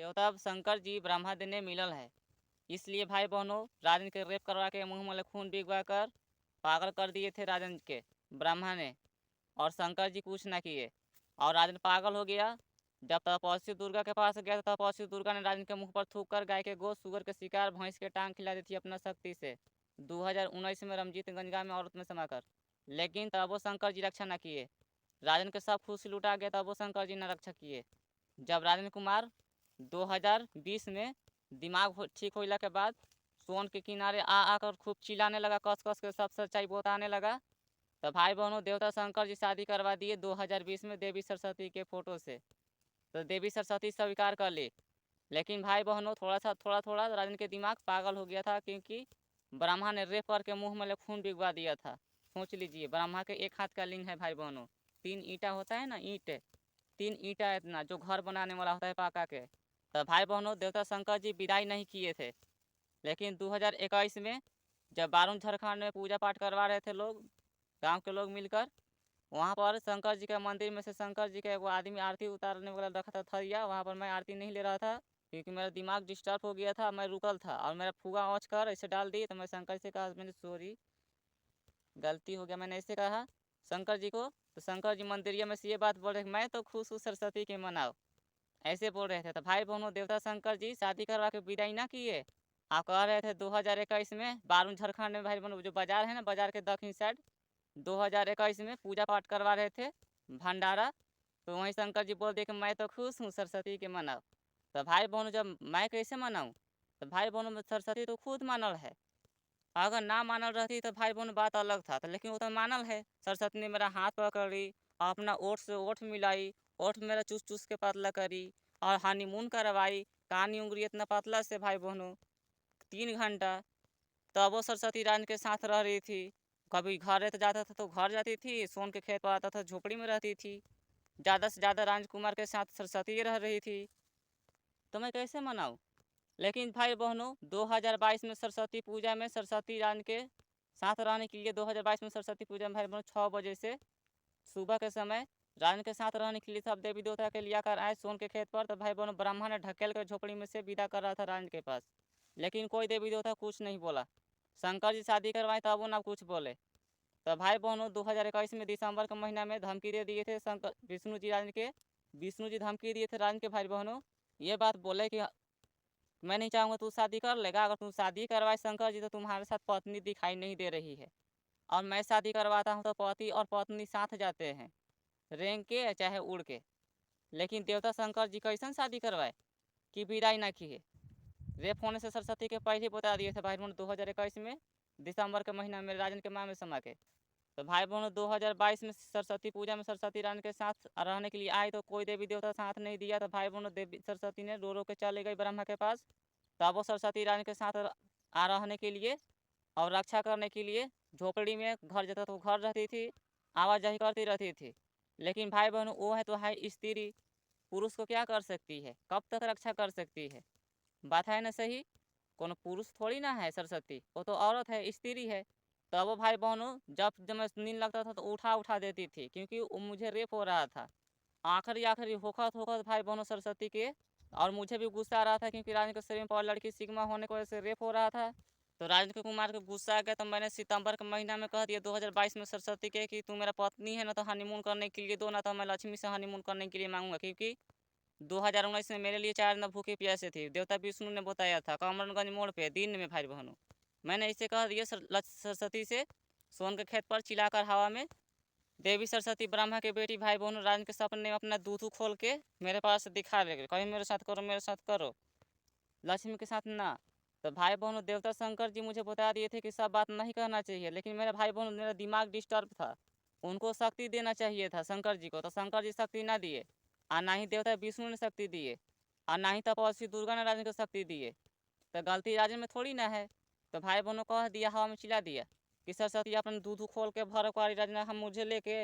देवता शंकर जी ब्रह्मा देने मिलल है। इसलिए भाई बहनों राजन के रेप करवा के मुंह में खून बिगवा कर पागल कर दिए थे राजन के ब्रह्मा ने। और शंकर जी कुछ ना किए और राजन पागल हो गया। जब तपस्वी दुर्गा के पास गया तो तपस्वी दुर्गा ने राजन के मुंह पर थूक कर गाय के गोश्त, सुअर के शिकार, भैंस के टांग खिला दी थी अपना शक्ति से 2019 में रमजीत गंगा में औरत में समाकर। लेकिन तब वो शंकर जी रक्षा न किए। राजन के सब खुशी लुटा गया तब वो शंकर जी ने रक्षा किए। जब राजन कुमार 2020 में दिमाग ठीक होने के बाद सोन के किनारे आकर खूब चिल्लाने लगा, कस कस के सब सच्चाई बताने लगा। तो भाई बहनों देवता शंकर जी शादी करवा दिए 2020 में देवी सरस्वती के फोटो से। तो देवी सरस्वती स्वीकार कर ली। लेकिन भाई बहनों थोड़ा थोड़ा राजन के दिमाग पागल हो गया था, क्योंकि ब्रह्मा ने रेप करके मुंह में खून बिगवा दिया था। सोच लीजिए, ब्रह्मा के एक हाथ का लिंग है भाई बहनों। 3 ईंटा होता है ना, ईंट 3 ईंटा इतना जो घर बनाने वाला होता है पाका के। तो भाई बहनों देवता शंकर जी विदाई नहीं किए थे। लेकिन 2021 में जब बारून झारखंड में पूजा पाठ करवा रहे थे लोग, गांव के लोग मिलकर, वहाँ पर शंकर जी के मंदिर में से शंकर जी का वो आदमी आरती उतारने वाला रखा था थरिया, वहाँ पर मैं आरती नहीं ले रहा था क्योंकि मेरा दिमाग डिस्टर्ब हो गया था। मैं रुकल था और मेरा फूगा ओंच कर ऐसे डाल दी। तो मैं शंकर से कहा, मैंने सॉरी गलती हो गया, मैंने ऐसे कहा शंकर जी को। तो शंकर जी मंदिरिया में से ये बात बोल रहे, मैं तो खुश हूँ सरस्वती के मनाओ, ऐसे बोल रहे थे। तो भाई बहनों देवता शंकर जी शादी करवा के विदाई ना किए। आप कह रहे थे 2021 में बारून झारखंड में भाई बहनों जो बाजार है ना, बाजार के दक्षिण साइड 2021 में पूजा पाठ करवा रहे थे भंडारा। तो वहीं शंकर जी बोल दिए कि मैं तो खुश हूँ सरस्वती के मनाओ। तो भाई बहनों जब मैं कैसे मनाऊँ? तो भाई बहनों सरस्वती तो खुद मानल है। अगर ना मानल रहती तो भाई बहन बात अलग था। तो लेकिन वो तो मानल है। सरस्वती ने मेरा हाथ पकड़ी, अपना ओठ से ओठ मिलाई, ओठ मेरा चूस चूस के पतला करी और हनीमून करवाई। कानी उंगली इतना पतला से भाई बहनों 3 घंटा। तब वो सरस्वती रानी के साथ रह रही थी। कभी घर तो जाता था तो घर जाती थी, सोन के खेत पर आता था झोपड़ी में रहती थी। ज़्यादा से ज़्यादा राजकुमार के साथ सरस्वती रह रही थी। तो मैं कैसे मनाऊँ? लेकिन भाई बहनों 2022 में सरस्वती पूजा में सरस्वती रानी के साथ रहने के लिए 2022 में सरस्वती पूजा में भाई बहनों 6 बजे से सुबह के समय रानी के साथ रहने के लिए सब देवी देवता के लिया कर आए सोन के खेत पर। तो भाई बहनों ब्राह्मण ने ढकेल कर झोपड़ी में से विदा कर रहा था रानी के पास। लेकिन कोई देवी देवता कुछ नहीं बोला। शंकर जी शादी करवाए तब वो ना कुछ बोले। तो भाई बहनों 2021 में दिसंबर के महीना में धमकी दे दिए थे शंकर विष्णु जी रानी के। विष्णु जी धमकी दिए थे रानी के भाई बहनों, ये बात बोले कि मैं नहीं चाहूँगा तू शादी कर लेगा। अगर तू शादी करवाए शंकर जी तो तुम्हारे साथ पत्नी दिखाई नहीं दे रही है, और मैं शादी करवाता हूँ तो पति और पत्नी साथ जाते हैं, रेंग के चाहे उड़ के। लेकिन देवता शंकर जी कैसन शादी करवाए कि विदाई ना किए। रेप होने से सरस्वती के पहले बता दिए थे भाई बहनों 2021 में दिसंबर के महीना में राजन के माँ में समा के। तो भाई बहनों 2022 में सरस्वती पूजा में सरस्वती रानी के साथ रहने के लिए आए तो कोई देवी देवता साथ नहीं दिया। तो भाई बहनों देवी सरस्वती ने रो रो के चले गई ब्रह्मा के पास। तब वो सरस्वती रानी के साथ आ रहने के लिए और रक्षा करने के लिए झोपड़ी में घर जाता तो घर रहती थी, आवाजाही करती रहती थी। लेकिन भाई बहनों वो है तो है स्त्री, पुरुष को क्या कर सकती है, कब तक रक्षा कर सकती है? बात है ना सही। कोनो पुरुष थोड़ी ना है सरस्वती, वो तो औरत है, स्त्री है। तब वो भाई बहनों जब जब मैं नींद लगता था तो उठा उठा देती थी, क्योंकि वो मुझे रेप हो रहा था। आखिरी आखिरी होखत होखत भाई बहनों सरस्वती के, और मुझे भी गुस्सा आ रहा था क्योंकि राजन के शरीर में और लड़की सिग्मा होने की वजह से रेप हो रहा था। तो राजन कुमार को गुस्सा आ गया तो मैंने सितंबर के महीना में कह दिया 2022 में सरस्वती के कि तू मेरा पत्नी है ना, तो हनीमून करने के लिए दो, ना तो मैं लक्ष्मी से हनीमून करने के लिए मांगूंगा। क्योंकि 2019 में मेरे लिए 4 दिन भूखे प्यासे थी, देवता विष्णु ने बताया था कमरगंज मोड़ पे दिन में भाई बहनों। मैंने इसे कह दिया सरस्वती से सोन के खेत पर चिल्लाकर हवा में। देवी सरस्वती ब्रह्मा के बेटी भाई बहनों राजन के सपने में अपना दूधू खोल के मेरे पास दिखा रहे, कहीं मेरे साथ करो मेरे साथ करो, लक्ष्मी के साथ ना। तो भाई बहनों देवता शंकर जी मुझे बता दिए थे कि सब बात नहीं कहना चाहिए। लेकिन मेरा भाई बहनों मेरा दिमाग डिस्टर्ब था, उनको शक्ति देना चाहिए था शंकर जी को, तो शंकर जी शक्ति ना दिए। और ना ही देवता विष्णु ने शक्ति दिए, और ना ही तपस्वी दुर्गा ने राजन को शक्ति दिए। तो गलती राजन में थोड़ी ना है। तो भाई बहनों कह दिया, हवा में चिल्ला दिया कि सरस्वती अपने दूध खोल के भर कुआरी राजना हम मुझे लेके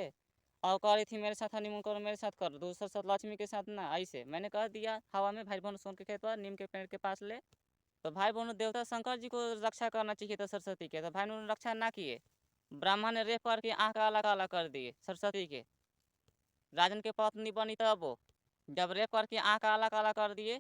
और कह रही थी मेरे साथ हनीमून करो मेरे साथ करो, दूसरे साथ लक्ष्मी के साथ ना। ऐसे मैंने कह दिया हवा में भाई बहनों सोन के खेत पर नीम के पेड़ के पास ले। तो भाई बहनों देवता शंकर जी को रक्षा करना चाहिए था सरस्वती के, तो भाई उन्होंने रक्षा ना किए। ब्राह्मण ने रेप करके आँख काला काला कर दिए सरस्वती के। राजन के पत्नी बनी तब वो जब रेप करके आँख काला काला कर दिए,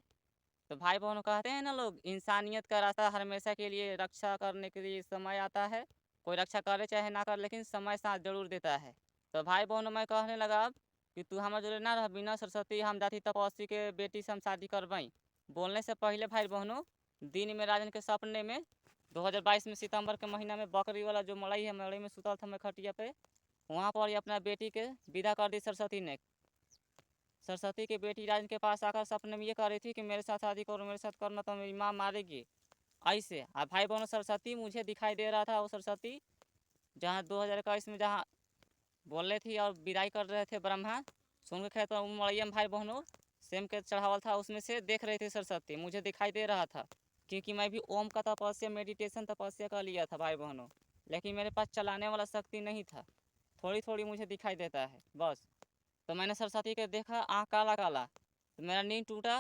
तो भाई बहनों कहते हैं ना लोग, इंसानियत का रास्ता हमेशा के लिए रक्षा करने के लिए समय आता है। कोई रक्षा करे चाहे ना करे, लेकिन समय साथ जरूर देता है। तो भाई बहनों मैं कहने लगा अब कि तू हमारे जोड़े ना रह, बिना सरस्वती हम जाति तपस्वी के बेटी से हम शादी करवाई। बोलने से पहले भाई बहनों दिन में राजन के सपने में 2022 में सितंबर के महीना में बकरी वाला जो मड़ई है, मड़ई में सुतल था मैं खटिया पे, वहाँ पर ही अपना बेटी के विदा कर दी सरस्वती ने। सरस्वती की बेटी राजन के पास आकर सपने में ये कह रही थी कि मेरे साथ शादी करो, मेरे साथ करना तो मेरी माँ मारेगी। ऐसे अब भाई बहनों सरस्वती मुझे दिखाई दे रहा था, वो सरस्वती जहाँ 2021 में जहाँ बोल रहे थी और विदाई कर रहे थे ब्रह्मा सुन के खेत मड़ैया में भाई बहनों सेम के चढ़ावल था, उसमें से देख रही थी सरस्वती, मुझे दिखाई दे रहा था। क्योंकि मैं भी ओम का तपस्या मेडिटेशन तपस्या कर लिया था भाई बहनों, लेकिन मेरे पास चलाने वाला शक्ति नहीं था। थोड़ी थोड़ी मुझे दिखाई देता है बस। तो मैंने सरस्वती के देखा आँख काला काला, तो मेरा नींद टूटा।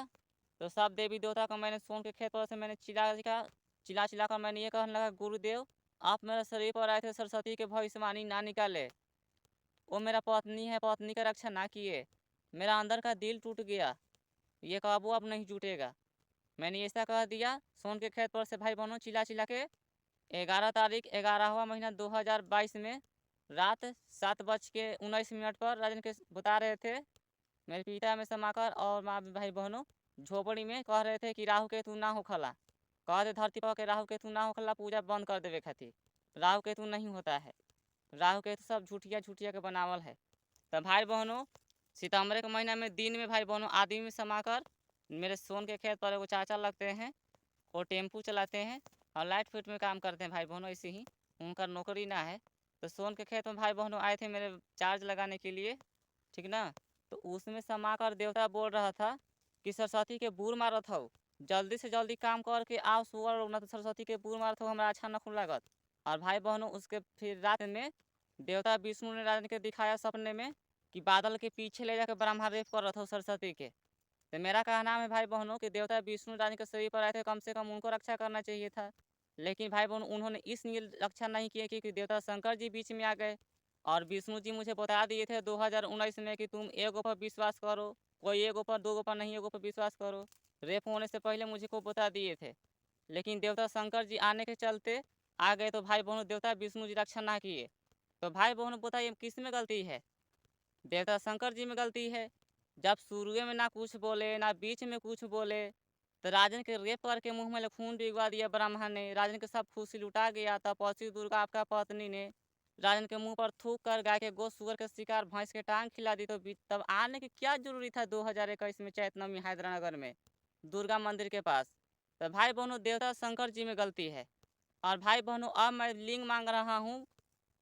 तो सब देवी देवता को मैंने सोन के खेत पर से मैंने चिल्ला चिल्ला कर मैंने ये कहने लगा, गुरुदेव आप मेरे शरीर पर आए थे सरस्वती के भविष्यवाणी ना निकाले, वो मेरा पत्नी है, पत्नी का रक्षा ना किए, मेरा अंदर का दिल टूट गया, ये काबू अब नहीं टूटेगा। मैंने ऐसा कह दिया सोन के खेत पर से भाई बहनों चिल्ला चिल्ला के। 11 तारीख 11वां महीना 2022 में रात 7:19 पर राजन के बता रहे थे मेरे पिता में समाकर और माँ भाई बहनों झोपड़ी में कह रहे थे कि राहु केतु ना हो खला, कहते धरती पर के राहु केतु ना हो खला, पूजा बंद कर देवे खातिर। राहु केतु नहीं होता है, राहु केतु सब झूठिया झूठिया के बनावल है। तो भाई बहनों सितंबर के महीना में दिन में भाई बहनों आदमी में समाकर मेरे सोन के खेत पर एगो चाचा लगते हैं, वो टेम्पू चलाते हैं और लाइट फिट में काम करते हैं भाई बहनों, ऐसे ही उनका नौकरी ना है। तो सोन के खेत में भाई बहनों आए थे मेरे चार्ज लगाने के लिए, ठीक ना। तो उसमें समाकर देवता बोल रहा था कि सरस्वती के बूर मारत हो, जल्दी से जल्दी काम करके आओ सुअर लोग, ना तो सरस्वती के बूर मारत हो, हमारा अच्छा न लागत। और भाई बहनों उसके फिर रात में देवता विष्णु ने राजन के दिखाया सपने में कि बादल के पीछे ले जाकर ब्रह्मा रेप कर रहा था सरस्वती के। तो मेरा कहना है भाई बहनों कि देवता विष्णु रानी के शरीर पर आए थे, कम से कम उनको रक्षा करना चाहिए था। लेकिन भाई बहन उन्होंने इसलिए रक्षा नहीं किया क्योंकि देवता शंकर जी बीच में आ गए और विष्णु जी मुझे बता दिए थे 2019 में कि तुम एगो पर विश्वास करो, कोई एगो पर दो पर नहीं, एगो पर विश्वास करो। रेप होने से पहले मुझे को बता दिए थे, लेकिन देवता शंकर जी आने के चलते आ गए। तो भाई बहनों देवता विष्णु जी रक्षा ना किए। तो भाई बहनों बताइए किस में गलती है? देवता शंकर जी में गलती है। जब शुरू में ना कुछ बोले ना बीच में कुछ बोले, तो राजन के रेप करके मुंह में खून डिगवा दिया ब्राह्मण ने, राजन के सब खुशी लुटा गया। तपस्वी दुर्गा आपका पत्नी ने राजन के मुंह पर थूक कर गाय के गोश्त सुअर के शिकार भैंस के टांग खिला दी। तो तब आने की क्या जरूरी था 2021 में चैत नवमी हैदरानगर में दुर्गा मंदिर के पास? तो भाई बहनों देवता शंकर जी में गलती है। और भाई बहनों अब मैं लिंग मांग रहा हूँ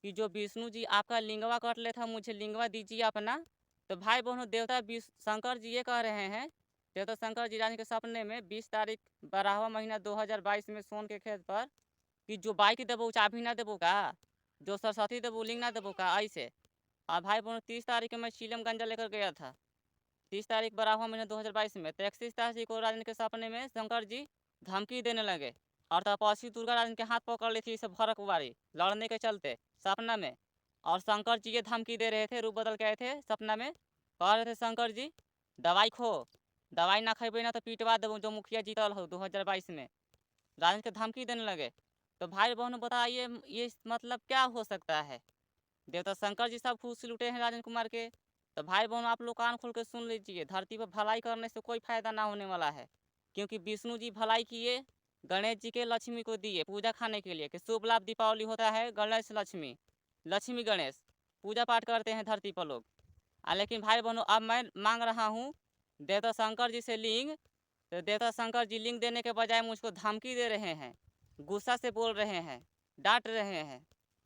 कि जो विष्णु जी आपका लिंगवा कट ले था, मुझे लिंगवा दीजिए अपना। तो भाई बहनों देवता शंकर जी ये कह रहे हैं, देवता शंकर जी रानी के सपने में 20 तारीख 12वां महीना 2022 में सोन के खेत पर कि जो बाइक देबो चाबी ना देबो का, जो सरस्वती देबो लिंग ना देबो का, ऐसे। और भाई बहनों 30 तारीख में चीलम गंजा लेकर गया था, 30 तारीख 12वां महीना 2022 में। तो 31 तारीख को राजन के सपने में शंकर जी धमकी देने लगे और तपस्वी दुर्गा राजन के हाथ पकड़ ली थी इसे भरक वारी लड़ने के चलते सपना में। और शंकर जी ये धमकी दे रहे थे, रूप बदल के आए थे सपना में, कह रहे थे शंकर जी दवाई खो, दवाई ना खेबे ना तो पिटवा देबो जो मुखिया जीतल हो 2022 में। राजन के धमकी देने लगे। तो भाई बहनों बताइए ये मतलब क्या हो सकता है? देवता शंकर जी सब खुश लुटे हैं राजन कुमार के। तो भाई बहनों आप लोग कान खोल के सुन लीजिए, धरती पर भलाई करने से कोई फायदा ना होने वाला है। क्योंकि विष्णु जी भलाई किए, गणेश जी के लक्ष्मी को दिए पूजा खाने के लिए कि शुभ लाभ दीपावली होता है, गणेश लक्ष्मी, लक्ष्मी गणेश पूजा पाठ करते हैं धरती पर लोग। लेकिन भाई बहनों अब मैं मांग रहा हूँ देवता शंकर जी से लिंग। तो देवता शंकर जी लिंग देने के बजाय मुझको धमकी दे रहे हैं, गुस्सा से बोल रहे हैं, डांट रहे हैं।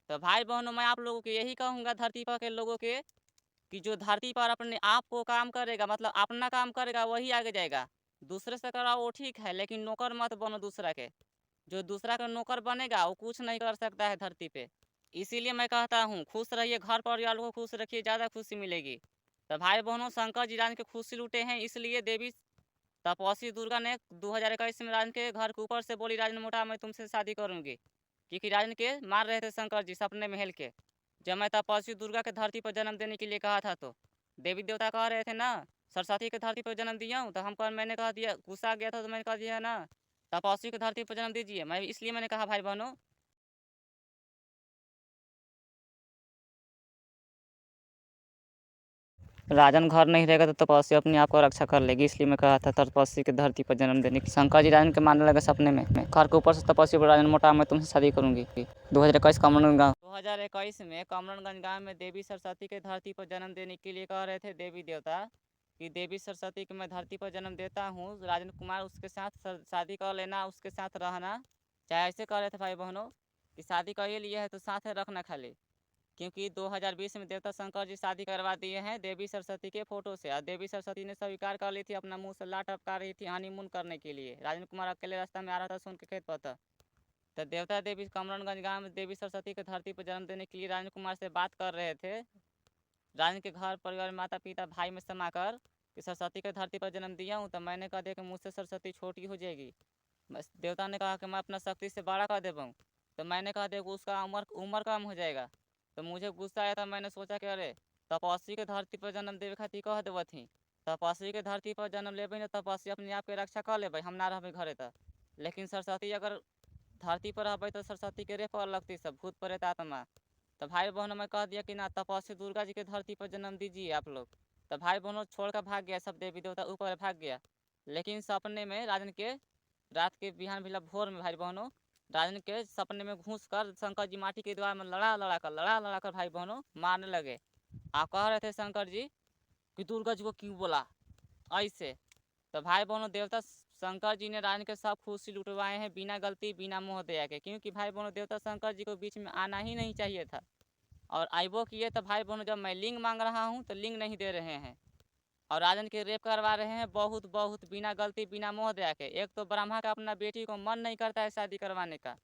तो भाई बहनों मैं आप लोगों को यही कहूँगा धरती पर के लोगों के कि जो धरती पर अपने आप को काम करेगा, मतलब अपना काम करेगा वही आगे जाएगा। दूसरे से कराओ वो ठीक है, लेकिन नौकर मत बनो दूसरा के। जो दूसरा का नौकर बनेगा वो कुछ नहीं कर सकता है धरती पे। इसीलिए मैं कहता हूँ खुश रहिए, घर परिवार को खुश रखिए, ज़्यादा खुशी मिलेगी। तो भाई बहनों शंकर जी रान के खुशी लूटे हैं, इसलिए देवी तपस्वी दुर्गा ने 2021 में राजन के घर के ऊपर से बोली, राजन मोटा मैं तुमसे शादी करूंगी। क्योंकि राजन के मार रहे थे शंकर जी सपने में हेल के, जब मैं तपस्वी दुर्गा के धरती पर जन्म देने के लिए कहा था। तो देवी देवता कह रहे थे ना सरस्वती की धरती पर जन्म दिया हूँ, तो मैंने कहा दिया, गुस्सा गया था तो मैंने कहा दिया ना, तपस्वी की धरती पर जन्म दीजिए। मैं इसलिए मैंने कहा भाई बहनों, राजन घर नहीं रहेगा तो तपस्या अपने आप को रक्षा कर लेगी, इसलिए मैं कहा था तपस्वी की धरती पर जन्म देने की। शंकर जी राजन के मानने लगे सपने में, घर के ऊपर से तपस्वी पर राजन मोटा, मैं तुमसे शादी करूंगी। 2021 कमरगंज गाँव 2021 में कमरगंज गाँव में देवी सरस्वती के धरती पर जन्म देने के लिए कह रहे थे देवी देवता कि देवी सरस्वती की मैं धरती पर जन्म देता हूँ, राजन कुमार उसके साथ शादी कर लेना, उसके साथ रहना। चाहे ऐसे कह रहे थे भाई बहनों कि शादी कर ही लिए है तो साथ है रखना खाली, क्योंकि 2020 में देवता शंकर जी शादी करवा दिए हैं देवी सरस्वती के फोटो से, और देवी सरस्वती ने स्वीकार कर ली थी, अपना मुंह से लाट टपका रही थी हनीमून करने के लिए। राजन कुमार अकेले रास्ता में आ रहा था सोन के खेत पर था, तो देवता देवी कमरनगंज गांव में देवी सरस्वती के धरती पर जन्म देने के लिए राजन कुमार से बात कर रहे थे। राजन के घर परिवार माता पिता भाई में समाकर कि सरस्वती के धरती पर जन्म दिया हूँ, तो मैंने कह दिया कि मुझसे सरस्वती छोटी हो जाएगी। बस देवता ने कहा कि मैं अपना शक्ति से बड़ा कर देता हूँ, तो मैंने कहा देखो उसका उम्र कम हो जाएगा। तो मुझे गुस्सा आया था, मैंने सोचा कि अरे तपस्वी के धरती पर जन्म देवे खातिर कह देव थी, तपस्वी के धरती पर जन्म लेबे न तपस्वी अपने आप के रक्षा कर लेबै, हम ना रहबै घरे तक। लेकिन सरस्वती अगर धरती पर रहबै तो सरस्वती के रे पर लगती सब भूत प्रेत आत्मा। तो भाई बहनों में कह दिया कि ना तपस्वी दुर्गा जी के धरती पर जन्म दीजिए आप लोग। तो भाई बहनों छोड़ कर भाग गया, सब देवी देवता ऊपर भाग गया। लेकिन सपने में राजन के रात के बिहान भिला भोर में भाई बहनों राजन के सपने में घुस कर शंकर जी माटी के द्वार में लड़ा कर भाई बहनों मारने लगे। आप कह रहे थे शंकर जी कि दुर्गा जी को क्यों बोला ऐसे। तो भाई बहनों देवता शंकर जी ने राजन के सब खुशी लुटवाए हैं बिना गलती बिना मोह दया के, क्योंकि भाई बहनों देवता शंकर जी को बीच में आना ही नहीं चाहिए था। और आइबो किए तो भाई बहनों जब मैं लिंग मांग रहा हूँ तो लिंग नहीं दे रहे हैं, और राजन के रेप करवा रहे हैं बहुत बहुत बिना गलती बिना मोह दया के। एक तो ब्रह्मा का अपना बेटी को मन नहीं करता है शादी करवाने का,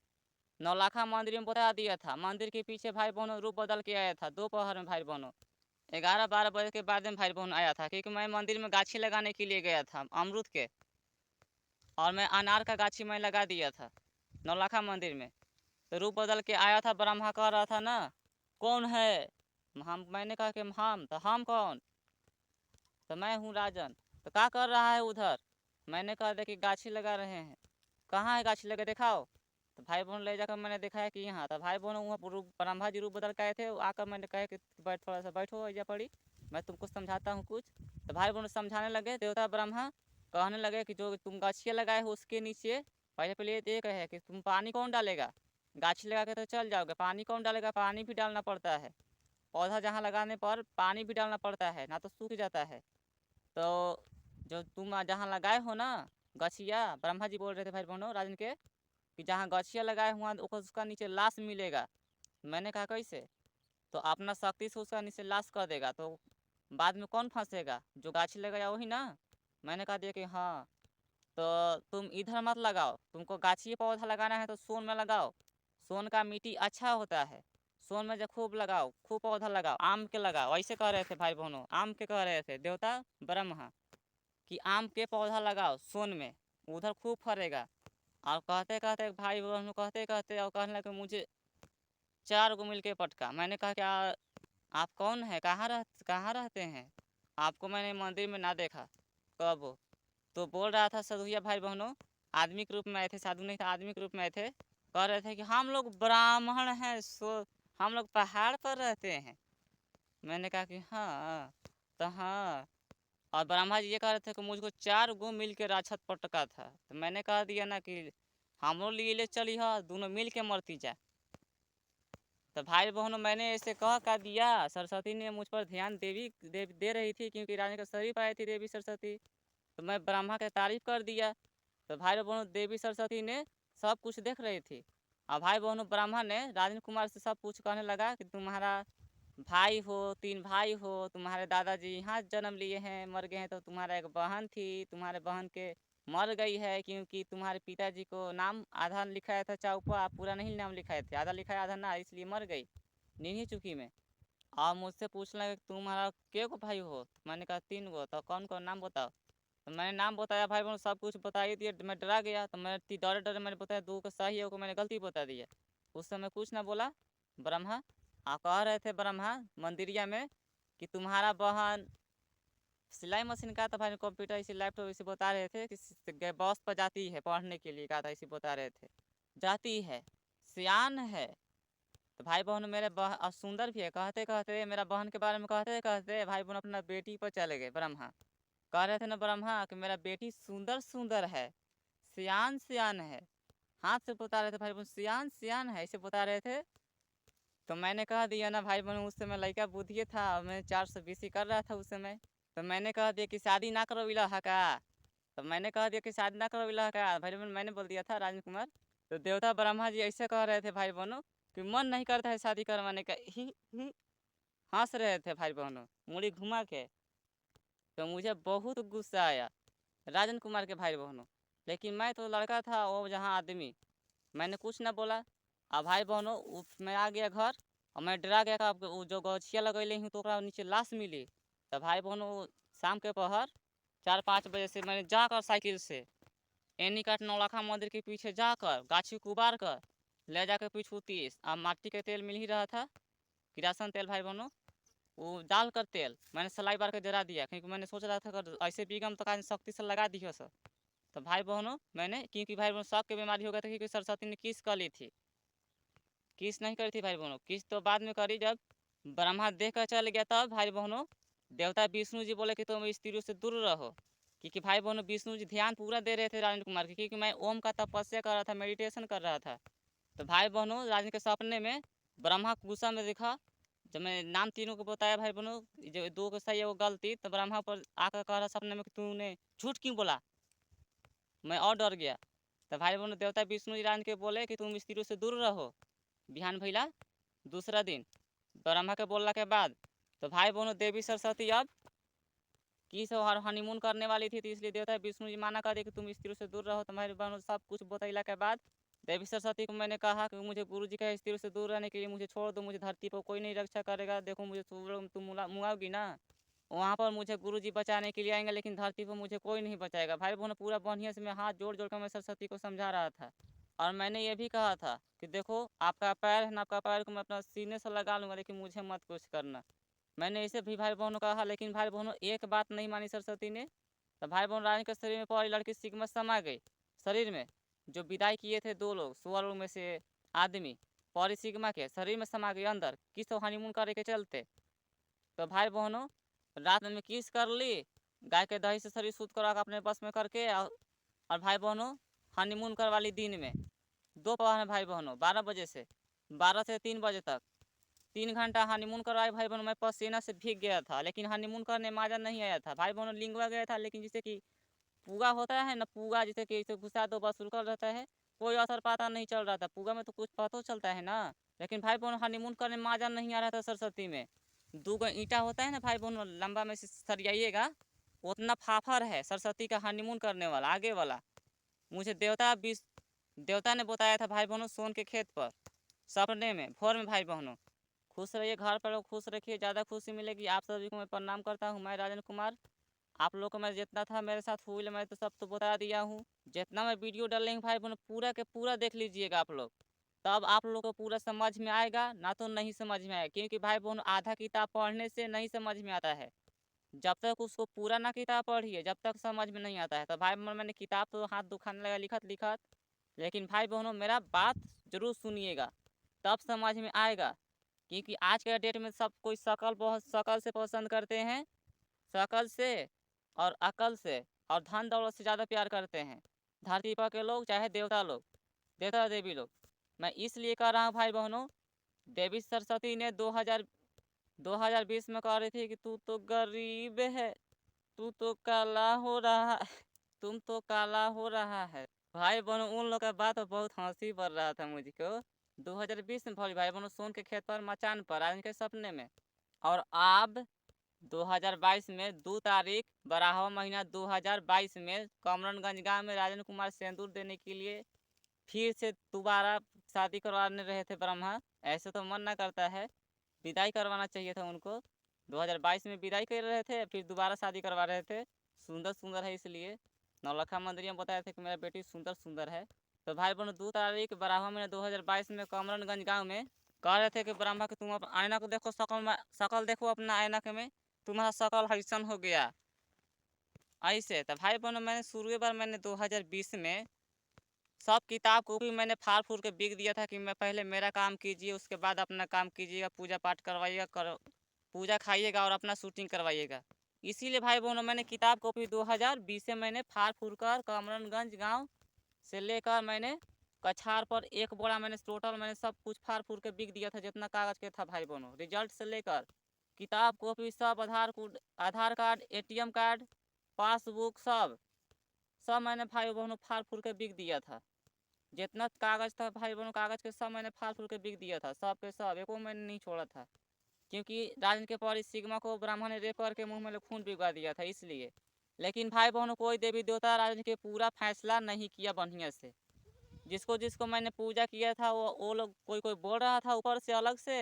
नौलाखा मंदिर में बता दिया था, मंदिर के पीछे भाई बहनों रूप बदल के आया था दोपहर में भाई बहनों 11-12 बजे के बाद में भाई बहन आया था, क्योंकि मैं मंदिर में गाछी लगाने के लिए गया था अमरूद के, और मैं अनार का गाछी मैं लगा दिया था नौलाखा मंदिर में। तो रूप बदल के आया था, ब्रह्मा कह रहा था ना कौन है हम, मैंने कहा कि हम, तो हम कौन, तो मैं हूँ राजन। तो क्या कर रहा है उधर, मैंने कहा था कि गाछी लगा रहे हैं। कहाँ है गाछी लगे दिखाओ। तो भाई बहन ले जाकर मैंने दिखाया कि यहाँ, तो भाई बहन वहाँ ब्रह्मा जी रूप बदल के आए थे, आकर मैंने कहा कि बैठ थोड़ा सा बैठो ऐजा पड़ी, मैं तुमको समझाता हूँ कुछ। तो भाई बहन समझाने लगे, देवता ब्रह्मा कहने लगे कि जो तुम गाछियाँ लगाए हो उसके नीचे पहले पहले ये कहे कि तुम पानी कौन डालेगा, गाछी लगा के तो चल जाओगे, पानी कौन डालेगा, पानी भी डालना पड़ता है, पौधा जहाँ लगाने पर पानी भी डालना पड़ता है, ना तो सूख जाता है। तो जो तुम जहाँ लगाए हो ना गछिया, ब्रह्मा जी बोल रहे थे भाई बहनों राजन के कि जहाँ गछिया लगाए हुआ उसका नीचे लाश मिलेगा। मैंने कहा कैसे, तो अपना शक्ति से उसका नीचे लाश कर देगा, तो बाद में कौन फंसेगा, जो गाछी लगाया वही ना। मैंने कहा दिया कि हाँ, तो तुम इधर मत लगाओ, तुमको गाछी पौधा लगाना है तो सोन में लगाओ, सोन का मिट्टी अच्छा होता है, सोन में जो खूब लगाओ, खूब पौधा लगाओ, आम के लगाओ, ऐसे कह रहे थे भाई बहनों, आम के कह रहे थे देवता ब्रह्मा कि आम के पौधा लगाओ सोन में, उधर खूब फरेगा। और कहते कहते भाई बहनों कहते कहते और कहने लगे मुझे 4 गो मिल के पटका। मैंने कहा क्या आप कौन है, कहाँ रहते हैं, आपको मैंने मंदिर में ना देखा कब। तो बोल रहा था साधुया भाई बहनों, आदमी के रूप में आए थे, साधु नहीं था आदमी के रूप में आए थे, कह रहे थे कि हम लोग ब्राह्मण हैं, सो हम लोग पहाड़ पर रहते हैं। मैंने कहा कि हाँ, तो हाँ, और ब्रह्मा जी ये कह रहे थे कि मुझको 4 गो मिल के राक्षस पटका था। तो मैंने कह दिया ना कि हम लोग लिए ले चली हो, दोनों मिल के मरती जा। तो भाई बहनों मैंने ऐसे कह का दिया, सरस्वती ने मुझ पर ध्यान दे रही थी, क्योंकि रानी का शरीफ आई थी देवी सरस्वती, तो मैं ब्रह्मा के तारीफ कर दिया। तो भाई बहनों देवी सरस्वती ने सब कुछ देख रही थी, और भाई बहनों ब्रह्मा ने राजन कुमार से सब कुछ कहने लगा कि तुम्हारा भाई हो, 3 भाई हो, तुम्हारे दादाजी यहाँ जन्म लिए हैं मर गए हैं, तो तुम्हारा एक बहन थी, तुम्हारे बहन के मर गई है, क्योंकि तुम्हारे पिताजी को नाम आधा लिखाया था चौपा, पूरा नहीं नाम लिखाए थे, आधा लिखाया आधा ना, इसलिए मर गई नीनी चुकी में। और मुझसे पूछने लगे तुम्हारा के गो भाई हो, मैंने कहा 3 गो, तो कौन कौन नाम बताओ। तो मैंने नाम बताया भाई बहन सब कुछ बता ही दिया, मैं डरा गया, तो मैं डरे डरे मैंने बताया 2 को सही है को मैंने गलती बता दिया। उस समय कुछ ना बोला ब्रह्मा। कह रहे थे ब्रह्मा मंदिरिया में कि तुम्हारा बहन सिलाई मशीन का था भाई, कंप्यूटर इसी लैपटॉप इसी बता रहे थे कि बॉस पर जाती है पढ़ने के लिए, कहा था इसी बता रहे थे, जाती है, सियान है। तो भाई बहन मेरे और सुंदर भी है। कहते कहते मेरा बहन के बारे में कहते कहते भाई बहन अपना बेटी पर चले गए। ब्रह्मा कह रहे थे ना, ब्रह्मा कि मेरा बेटी सुंदर सुंदर है, सियान सियान है, हाथ से बता रहे थे भाई बहन, सियान सियान है, ऐसे बता रहे थे। तो मैंने कह दिया ना भाई बहन, उस समय लड़का बुद्धिए था और मैं 420 कर रहा था उस समय। तो मैंने कह दिया कि शादी ना करो इलाहा का। तो मैंने कह दिया कि शादी ना करो इलाहा का भाई बहन, मैंने बोल दिया था राजन कुमार। तो देवता ब्रह्मा जी ऐसे कह रहे थे भाई बहनों कि मन नहीं करता है शादी करवाने का, ही हंस रहे थे भाई बहनों मुड़ी घुमा के। तो मुझे बहुत गुस्सा आया राजन कुमार के भाई बहनों, लेकिन मैं तो लड़का था वो जहाँ आदमी, मैंने कुछ ना बोला। अब भाई बहनों मैं आ गया घर और मैं डरा गया कि वो जो गछिया लगैले हूँ तो ओकरा नीचे लाश मिली। तो भाई बहनों शाम के पहर 4-5 बजे से मैंने जाकर साइकिल से एनी काट नौलखा मंदिर के पीछे जाकर गाछी को उबार कर ले जाकर पीछू 30 अब माटी के तेल मिल ही रहा था, किरासन तेल भाई बहनों, वो डाल कर तेल मैंने सलाई बार के जला दिया, क्योंकि मैंने सोच रहा था अगर ऐसे बीगम तो काज सख्ती से लगा दियो सर। तो भाई बहनों मैंने, क्योंकि भाई बहनों शक की बीमारी हो गया था, क्योंकि सरस्वती ने किस कर ली थी, किस नहीं करी थी भाई बहनों, किस तो बाद में करी जब ब्रह्मा देख कर चल गया। तब भाई बहनों देवता विष्णु जी बोले कि तुम स्त्रियों से दूर रहो, क्योंकि भाई बहनों विष्णु जी ध्यान पूरा दे रहे थे राजन कुमार के, क्योंकि मैं ओम का तपस्या कर रहा था, मेडिटेशन कर रहा था। तो भाई बहनों राजन के सपने में ब्रह्मा गुस्सा में दिखा, जब मैं नाम तीनों को बताया भाई बहनों, जो दो को सही है वो गलती, तो ब्रह्मा पर आकर कह रहा सपने में कि तूने झूठ क्यों बोला, मैं और डर गया। तो भाई बहनों देवता विष्णु जी राजन के बोले कि तुम स्त्रियों से दूर रहो। बिहान भैला दूसरा दिन ब्रह्मा के बोलने के बाद तो भाई बहनों देवी सरस्वती अब की से हनीमून करने वाली थी, तो इसलिए देवता विष्णु जी माना कर दिया कि तुम स्त्रियों से दूर रहो। तुम्हारे बहनों सब कुछ बतैला के बाद देवी सरस्वती को मैंने कहा कि मुझे गुरु जी का स्त्रियों से दूर रहने के लिए मुझे छोड़ दो, मुझे धरती पर कोई नहीं रक्षा करेगा, देखो मुझे तुम मुआओगी ना, वहाँ पर मुझे गुरु जी बचाने के लिए आएंगे, लेकिन धरती पर मुझे कोई नहीं बचाएगा। भाई बहनों पूरा बढ़िया से मैं हाथ जोड़ जोड़ कर मैं सरस्वती को समझा रहा था। और मैंने ये भी कहा था कि देखो आपका पैर है ना, आपका पैर को मैं अपना सीने से लगा लूँगा, लेकिन मुझे मत कुछ करना। मैंने इसे भी भाई बहनों कहा, लेकिन भाई बहनों एक बात नहीं मानी सरस्वती ने। तो भाई बहन रानी के शरीर में पहली लड़की सिग्मा समा गई शरीर में, जो विदाई किए थे दो लोग सुअर में से आदमी, पौरी सिग्मा के शरीर में समा गई अंदर, किस तो हनीमून करे के चलते। तो भाई बहनों रात में किस कर ली, गाय के दही से शरीर शुद्ध करा अपने बस में करके, और भाई बहनों हनीमून करवा ली दिन में दोपहर में भाई बहनों 12 बजे से 12 से 3 बजे तक 3 घंटा हनीमून करवाए। भाई बहनों मैं पसीना से भीग गया था, लेकिन हनीमून करने मजा नहीं आया था भाई बहनों, लिंगवा गया था, लेकिन जैसे कि पूगा होता है ना, पूगा जैसे कि इसे घुसा दो बस रुकल रहता है, कोई असर पता नहीं चल रहा था। पूगा में तो कुछ पता चलता है ना, लेकिन भाई बहनों हनीमून करने में मजा नहीं आ रहा था सरस्वती में। 2 ईंटा होता है ना भाई बहनों लंबा में से सरियाइएगा, उतना फाफर है सरस्वती का हनीमून करने वाला आगे वाला। मुझे देवता ने बताया था भाई बहनों सोन के खेत पर सपने में भोर में। भाई बहनों खुश रहिए, घर पर लोग खुश रखिए, ज़्यादा खुशी मिलेगी। आप सभी को मैं प्रणाम करता हूँ, मैं राजन कुमार। आप लोग को मैं जितना था मेरे साथ हुई मैं तो सब तो बता दिया हूँ। जितना मैं वीडियो डाल रही हूँ भाई बहनों पूरा के पूरा देख लीजिएगा आप लोग, तब आप लोग को पूरा समझ में आएगा, ना तो नहीं समझ में आएगा, क्योंकि भाई बहनों आधा किताब पढ़ने से नहीं समझ में आता है। जब तक उसको पूरा ना किताब पढ़िए जब तक समझ में नहीं आता है। तो भाई बहनों मैंने किताब तो हाथ दुखाने लगा लिखत लिखत, लेकिन भाई बहनों मेरा बात जरूर सुनिएगा, तब समझ में आएगा। क्योंकि आज के डेट में सब कोई शकल बहुत शकल से पसंद करते हैं, शकल से और अकल से और धन दौलत से ज़्यादा प्यार करते हैं, धरती पर के लोग चाहे देवता लोग, देवता देवी लोग। मैं इसलिए कह रहा हूँ भाई बहनों, देवी सरस्वती ने 2020 में कह रही थी कि तू तो गरीब है, तू तो काला हो रहा है, तुम तो काला हो रहा है। भाई बहनों उन लोग का बात बहुत हंसी पड़ रहा था मुझको। 2020 में भोली भाई बहनों सोन के खेत पर मचान पर आज के सपने में, और अब 2022 में 2 तारीख 12वां महीना 2022 में कमरनगंज गांव में राजन कुमार सिंदूर देने के लिए फिर से दोबारा शादी करवाने रहे थे ब्रह्मा। ऐसे तो मन ना करता है, विदाई करवाना चाहिए था उनको। 2022 में विदाई कर रहे थे, फिर दोबारा शादी करवा रहे थे। सुंदर सुंदर है इसलिए नौलखा मंदिर में बताया था कि मेरा बेटी सुंदर सुंदर है। तो भाई बहनों 2 तारीख 12वां महीना 2022 में कमरनगंज गाँव में कह रहे थे कि ब्रह्मा कि तुम आईना को देखो, शकल देखो अपना आईना के में, तुम्हारा शकल हैसन हो गया, ऐसे तो भाई बहनों मैंने शुरू बार मैंने 2020 में सब किताब को भी मैंने फाड़ फूड़ के बिक दिया था कि मैं पहले मेरा काम कीजिए, उसके बाद अपना काम कीजिएगा, पूजा पाठ करवाइएगा, पूजा खाइएगा और अपना शूटिंग करवाइएगा। इसीलिए भाई बहनों मैंने किताब कॉपी 2020 से मैंने फाड़ फूड़ कर कमरनगंज गांव से लेकर मैंने कछार पर एक बोरा मैंने टोटल मैंने सब कुछ फाड़ फूड़ के बिक दिया था जितना कागज़ के था भाई बहनों। रिजल्ट से लेकर किताब कॉपी सब, आधार कार्ड, एटीएम कार्ड, पासबुक सब सब मैंने भाई बहनों फाड़ फूड़ के बिक दिया था। जितना कागज़ था भाई बहनों कागज़ के सब मैंने फाड़ फूड़ के बिक दिया था, सब के सब एको मैंने नहीं छोड़ा था। क्योंकि राजन के पौरी सिग्मा को ब्राह्मण ने रेप करके मुंह में खून पिघला दिया था इसलिए। लेकिन भाई बहनों कोई देवी देवता राजन के पूरा फैसला नहीं किया बढ़िया से। जिसको जिसको मैंने पूजा किया था वो लोग कोई कोई बोल रहा था ऊपर से अलग से।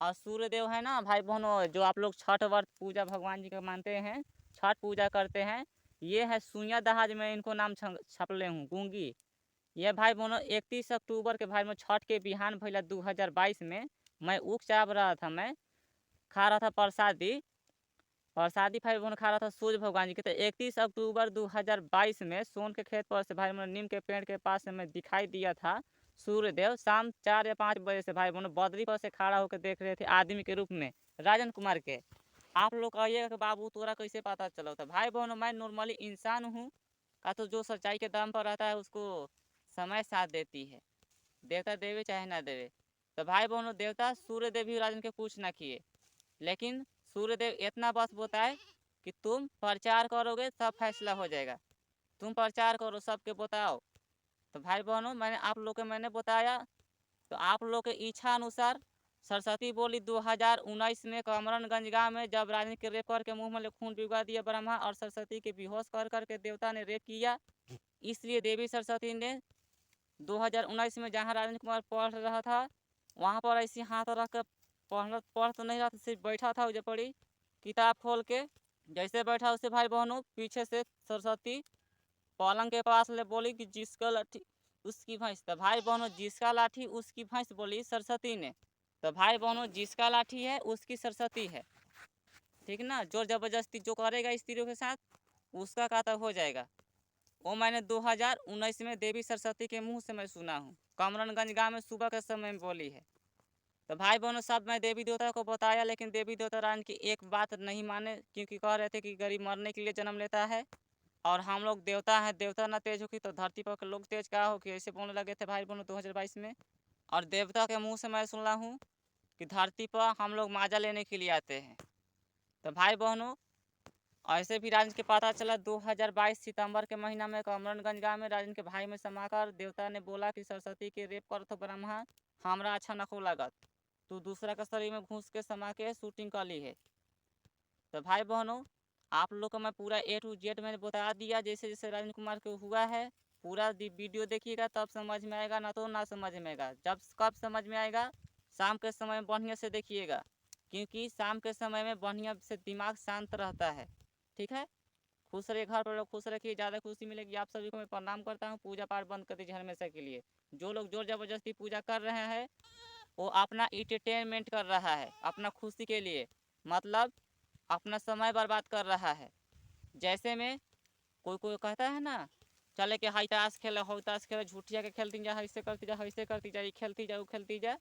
और सूर्य देव है ना भाई बहनों, जो आप लोग छठ व्रत पूजा भगवान जी का मानते हैं, छठ पूजा करते हैं, ये है सुइया दहाज में इनको नाम छपले हूँ गूंगी। ये भाई बहनों 31 अक्टूबर के भाई में छठ के बिहान भैया 2022 में मैं ऊख चाप रहा था, मैं खा रहा था प्रसादी। प्रसादी भाई बहन खा रहा था सूर्य भगवान जी के। तो 31 अक्टूबर 2022 में सोन के खेत पर से भाई बहन नीम के पेड़ के पास से मैं दिखाई दिया था सूर्यदेव शाम 4 या 5 बजे से भाई बहन बदरी पर से खड़ा होकर देख रहे थे आदमी के रूप में राजन कुमार के। आप लोग कहिएगा कि बाबू तोरा कैसे पता चला था? भाई बहनों मैं नॉर्मली इंसान हूँ का, तो जो सच्चाई के दम पर रहता है उसको समय साथ देती है, देवता देवे चाहे ना देवे। तो भाई बहनों देवता सूर्यदेव भी राजन के कुछ ना किए, लेकिन सूर्यदेव इतना बस बताए कि तुम प्रचार करोगे सब फैसला हो जाएगा, तुम प्रचार करो सबके बताओ। तो भाई बहनों मैंने आप लोग के मैंने बताया, तो आप लोग के इच्छा अनुसार सरस्वती बोली 2019 में कमरनगंज गांव में जब रानी के रेप करके मुंह में खून पिघला दिया ब्रह्मा और सरस्वती के बेहोश कर करके देवता ने रेप किया। इसलिए देवी सरस्वती ने 2019 में जहाँ राजेंद्र कुमार पढ़ रहा था वहाँ पर ऐसे हाथ रख कर पढ़ तो नहीं रहा था, सिर्फ बैठा था उजे पड़ी किताब खोल के। जैसे बैठा उससे भाई बहनों पीछे से सरस्वती पलंग के पास ले बोली कि जिसका लाठी उसकी भैंस। तो भाई बहनों जिसका लाठी उसकी भैंस बोली सरस्वती ने। तो भाई बहनों जिसका लाठी है उसकी सरस्वती है, ठीक ना। जोर जबरदस्ती जो करेगा स्त्रियों के साथ उसका काता हो जाएगा। वो मैंने 2019 में देवी सरस्वती के मुंह से मैं सुना हूँ, कमरनगंज गांव में सुबह के समय में बोली है। तो भाई बहनों सब मैं देवी देवता को बताया, लेकिन देवी देवता रानी की एक बात नहीं माने, क्योंकि कह रहे थे कि गरीब मरने के लिए जन्म लेता है और हम लोग देवता हैं, देवता ना तेज होगी तो धरती पर के लोग तेज क्या होगी, ऐसे बोलने लगे थे भाई बहनों 2022 में। और देवता के मुँह से मैं सुन रहा हूँ कि धरती पर हम लोग माजा लेने के लिए आते हैं। तो भाई बहनों ऐसे भी राजन के पता चला 2022 सितंबर के महीना में कमरनगंज गाँव में राजन के भाई में समाकर देवता ने बोला कि सरस्वती के रेप कर तो ब्रह्मा हमरा अच्छा नखो लागत, तू दूसरा के शरीर में घुस के समा के शूटिंग कर ली है। तो भाई बहनों आप लोग को मैं पूरा A to Z मैंने बता दिया, जैसे जैसे राजन कुमार को हुआ है। पूरा वीडियो देखिएगा तब समझ में आएगा, ना तो ना समझ में आएगा। जब कब समझ में आएगा? शाम के समय में बढ़िया से देखिएगा, क्योंकि शाम के समय में बढ़िया से दिमाग शांत रहता है, ठीक है। खुश रहिए, घर पर लोग खुश रखिए, ज़्यादा खुशी मिलेगी। आप सभी को मैं प्रणाम करता हूँ। पूजा पाठ बंद कर दीजिए हमेशा के लिए। जो लोग जोर जबरदस्ती पूजा कर रहे हैं वो अपना इंटरटेनमेंट कर रहा है, अपना खुशी के लिए, मतलब अपना समय बर्बाद कर रहा है। जैसे में कोई कोई कहता है ना चले कि हाई ताश खेले हो ताश खेले, झूठिया के खेलती जा, ऐसे करती जा, ऐसे करती जा, ये खेलती जा वो खेलती जा।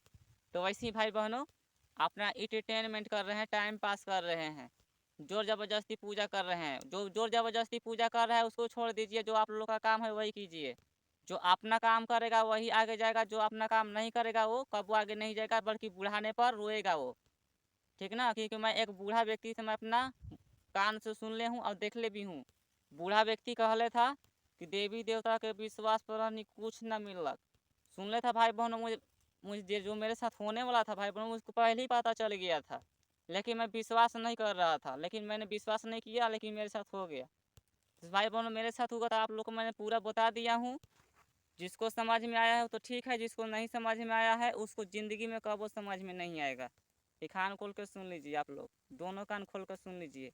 तो वैसे ही भाई बहनों अपना इंटरटेनमेंट कर रहे हैं, टाइम पास कर रहे हैं, जोर ज़बरदस्ती पूजा कर रहे हैं। जो जोर ज़बरदस्ती पूजा कर रहा है उसको छोड़ दीजिए, जो आप लोग का काम है वही कीजिए। जो अपना काम करेगा वही आगे जाएगा, जो अपना काम नहीं करेगा वो कब आगे नहीं जाएगा, बल्कि बुढ़ाने पर रोएगा वो, ठीक ना। क्योंकि मैं एक बूढ़ा व्यक्ति से मैं अपना कान से सुन ले हूँ और देख ले भी हूँ। बूढ़ा व्यक्ति कहले था कि देवी देवता के विश्वास पर नहीं कुछ न मिलक। सुन ले था भाई बहनों, मुझे मुझे जो मेरे साथ होने वाला था भाई बहनों मुझको पहले ही पता चल गया था, लेकिन मैं विश्वास नहीं कर रहा था। लेकिन मैंने विश्वास नहीं किया, लेकिन मेरे साथ हो गया। तो भाई बहनों मेरे साथ हुआ था, आप लोग को मैंने पूरा बता दिया हूँ। जिसको समझ में आया है तो ठीक है, जिसको नहीं समझ में आया है उसको ज़िंदगी में कबो समझ में नहीं आएगा। ये कान खोल कर सुन लीजिए, आप लोग दोनों कान खोल कर सुन लीजिए।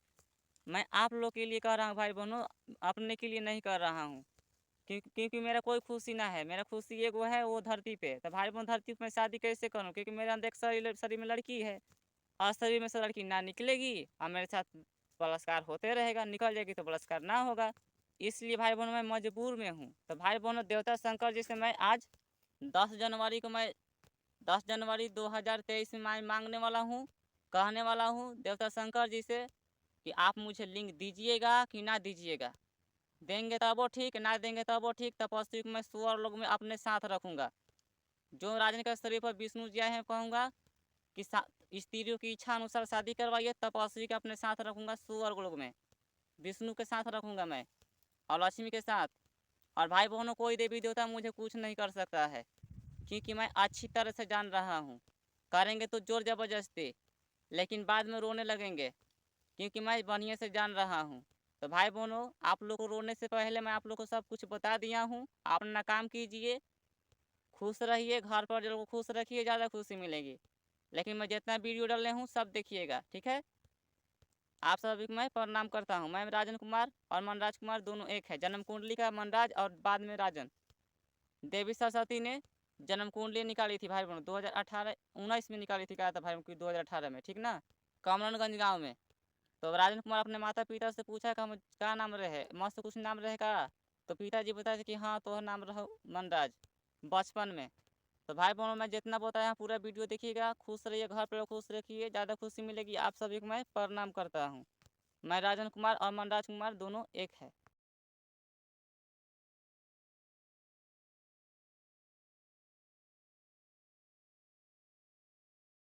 मैं आप लोग के लिए कर रहा हूँ भाई बहनों, अपने के लिए नहीं कर रहा हूँ। क्योंकि मेरा कोई खुशी ना है, मेरा खुशी एक वो है वो धरती पे। तो भाई बहन धरती पे मैं शादी कैसे करूँ? क्योंकि मेरे अंदर एक शरीर में लड़की है और शरीर में से लड़की ना निकलेगी और मेरे साथ बलात्कार होते रहेगा, निकल जाएगी तो बलात्कार ना होगा। इसलिए भाई बहनों मैं मजबूर में हूँ। तो भाई बहनों देवता शंकर जी से मैं आज 10 जनवरी को मैं 10 जनवरी 2023 में मैं मांगने वाला हूँ, कहने वाला हूँ देवता शंकर जी से कि आप मुझे लिंग दीजिएगा कि ना दीजिएगा। देंगे तब वो ठीक, ना देंगे तब वो ठीक। तपस्वी को मैं सुअर लोग में अपने साथ रखूँगा। जो राजन के शरीर पर विष्णु जी आए हैं कहूँगा कि स्त्रियों की इच्छा अनुसार शादी करवाइए। तपस्वी के अपने साथ रखूँगा सुअर लोग में, विष्णु के साथ रखूँगा मैं और लक्ष्मी के साथ। और भाई बहनों कोई देवी देवता मुझे कुछ नहीं कर सकता है, क्योंकि मैं अच्छी तरह से जान रहा हूँ। करेंगे तो जोर ज़बरदस्ती, लेकिन बाद में रोने लगेंगे, क्योंकि मैं बढ़िया से जान रहा हूँ। तो भाई बहनों आप लोग को रोने से पहले मैं आप लोग को सब कुछ बता दिया हूँ। आप अपना काम कीजिए, खुश रहिए, घर पर जो खुश रखिए, ज़्यादा खुशी मिलेगी। लेकिन मैं जितना वीडियो डाले हूँ सब देखिएगा, ठीक है। आप सभी को मैं प्रणाम करता हूँ। मैं राजन कुमार और मनराज कुमार दोनों एक है। जन्म कुंडली का मनराज और बाद में राजन। देवी सरस्वती ने जन्म कुंडली निकाली थी भाई बहनों 2018-19 में निकाली थी, कहा था भाई बहनों की 2018 में, ठीक ना, कमरनगंज गाँव में। तो राजन कुमार अपने माता पिता से पूछा कि हम क्या नाम रहे, मस्त कुछ नाम रहे का। तो पिताजी बताए थे कि हाँ तो नाम रहो मनराज बचपन में। तो भाई बहनों मैं जितना बताया पूरा वीडियो देखिएगा, खुश रहिए, घर पर खुश रखिए, ज़्यादा खुशी मिलेगी। आप सभी को मैं प्रणाम करता हूँ। मैं राजन कुमार और मनराज कुमार दोनों एक है।